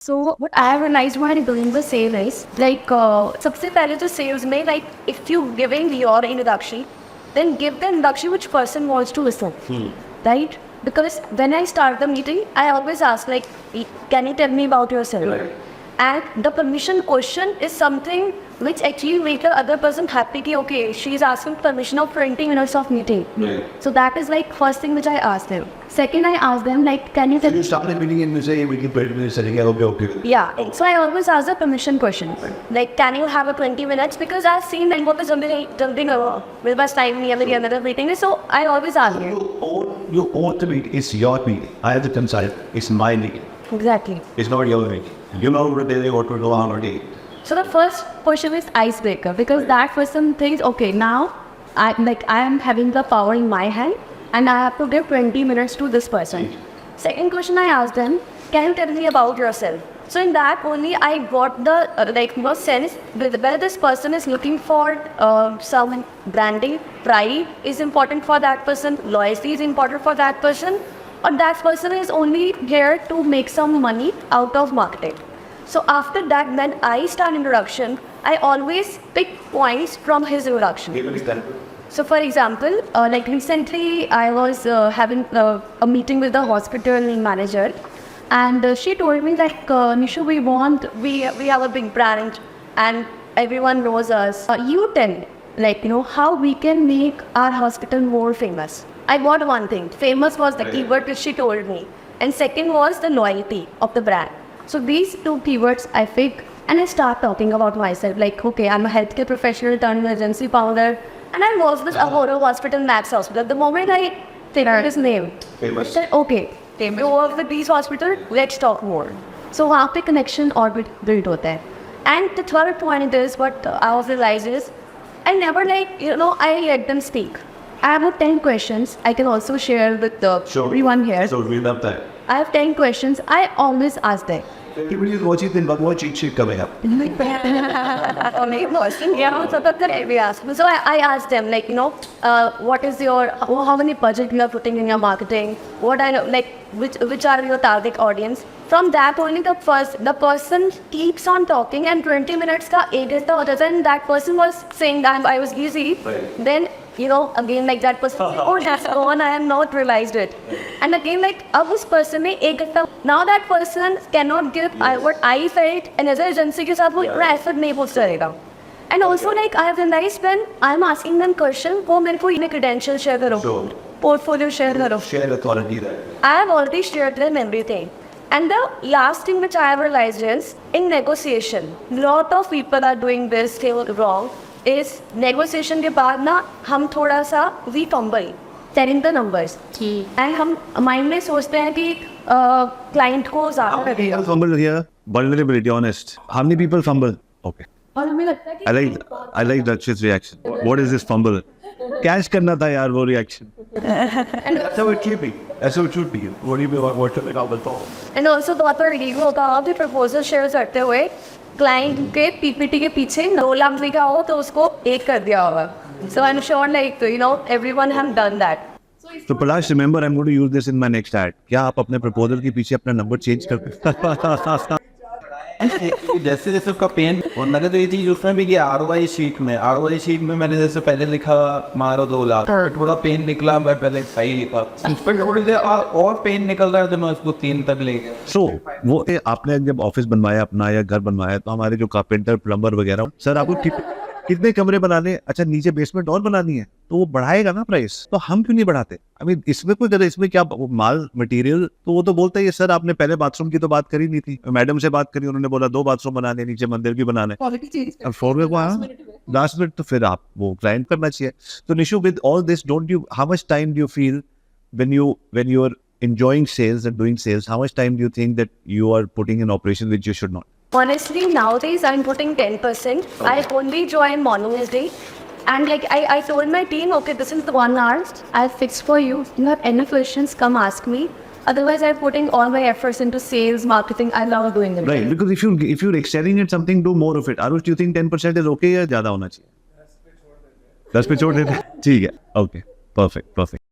So what I have realized while doing the sale is like सबसे पहले तो sales में like if you giving your introduction, then give the introduction which person wants to listen, right? Because when I start the meeting, I always ask like, can you tell me about yourself? Right. And the permission question is something which actually make the other person happy कि okay, she is asking permission of 20 minutes of meeting. Right. So that is like first thing which I ask them. Second, I ask them like, can you tell You start the meeting and you say, we can 20 minutes setting it, okay. Yeah, so I always ask the permission question. Like, can you have a 20 minutes? Because I've seen that what is something with my time, me another meeting. So I always ask you. You own the meeting, it's your meeting. I have to consult, it's my meeting. Exactly. It's not your meeting. You know what to do on a day. So the first question is icebreaker, because that person thinks, okay, now I am having the power in my hand and I have to give 20 minutes to this person. Second question I asked them, can you tell me about yourself? So in that only I got the sense whether this person is looking for some branding, pride is important for that person, loyalty is important for that person, or that person is only here to make some money out of marketing. So after that, when I start introduction, I always pick points from his introduction. Give an example. So for example, like recently I was having a meeting with the hospital manager, and she told me like, Nishu, we have a big brand and everyone knows us. You tell, like, how we can make our hospital more famous. I got one thing, famous was the keyword which she told me, and second was the loyalty of the brand. So these two keywords I pick and I start talking about myself, like, okay, I'm a healthcare professional turned agency founder, and I was with Ahoro Hospital, Max Hospital. The moment I think his name, I said, okay, you work with these hospitals, let's talk more. So वहाँ पे connection orbit built होता है. And the third point is what I also realized is, I never I let them speak. I have 10 questions I can also share with everyone here. So we love that. I have 10 questions I always ask them. Everybody is watching then, but what cheat sheet coming up? So I asked them, like, what is how many budget you are putting in your marketing? What I know, like, which are your target audience? From that only the person keeps on talking, and 20 minutes ka ek then that person was saying that I was easy. Right. Then again like that person, oh that's gone, I have not realized it. And again like this person ne ek now that person cannot give what I felt, and as an agency ke saath wo itna effort nahi post karega. And also like I have realized when I am asking them question, wo mere ko credential share karo, Sure. portfolio share karo. Share authority there. I have already shared them everything. And the last thing which I have realized is, in negotiation, lot of people are doing this thing wrong, is negotiation के बाद ना हम थोड़ा सा we fumble telling the numbers. And हम mind में सोचते हैं कि client को ज़्यादा लगेगा. Fumble here, vulnerability, honest. How many people fumble? Okay. और हमें लगता है कि I like Dakshit's reaction. What is this fumble? Cash करना था यार वो reaction. That's how it should be. That's how it should be. What do you mean? What should be fumble? And also तो आपका ego होगा, आप भी proposal share करते हुए क्लाइंट के पीपीटी के पीछे 9 लाख लिखा हो तो उसको 1 कर दिया होगा. So I'm sure like everyone have done that. So Palash, remember I'm going to use this in my next ad. क्या आप अपने proposal के पीछे अपना number change कर जैसे जैसे उसका पेन और मैंने तो ये चीज उसमें भी किया ROI शीट में मैंने जैसे पहले लिखा मारो 2 लाख, थोड़ा पेन निकला, मैं पहले सही लिखा, उस पर थोड़ी देर और पेन निकल रहा है तो मैं उसको 3 तक ले गया. So वो आपने जब ऑफिस बनवाया अपना या घर बनवाया तो हमारे जो कारपेंटर प्लम्बर वगैरह, सर आपको कितने कमरे बनाने, अच्छा नीचे बेसमेंट और बनानी है तो वो बढ़ाएगा ना प्राइस, तो हम क्यों नहीं बढ़ाते? I mean, इसमें कोई गलत, इसमें क्या माल मटेरियल, तो वो तो बोलता है सर आपने पहले बाथरूम की तो बात करी नहीं थी, मैडम से बात करी, उन्होंने बोला 2 बाथरूम बनाने, नीचे मंदिर भी बनाना है, 4 लास्ट मिनट तो फिर आप वो क्लाइंट करना चाहिए. तो Nishu, with all this, don't you, how much time do you feel when you are enjoying sales and doing sales, how much time do you think that you are putting in operation which you should not? Honestly, nowadays I'm putting 10%. I only join morning day. And like I told my team, okay, this is the 1 hour I'll fix for you. You have any questions, come ask me. Otherwise, I'm putting all my efforts into sales, marketing. I love doing it. Right, because if you're excelling at something, do more of it. Arush, do you think 10% is okay या ज़्यादा होना चाहिए? 10 पे छोड़ देते हैं. ठीक है. Okay, perfect.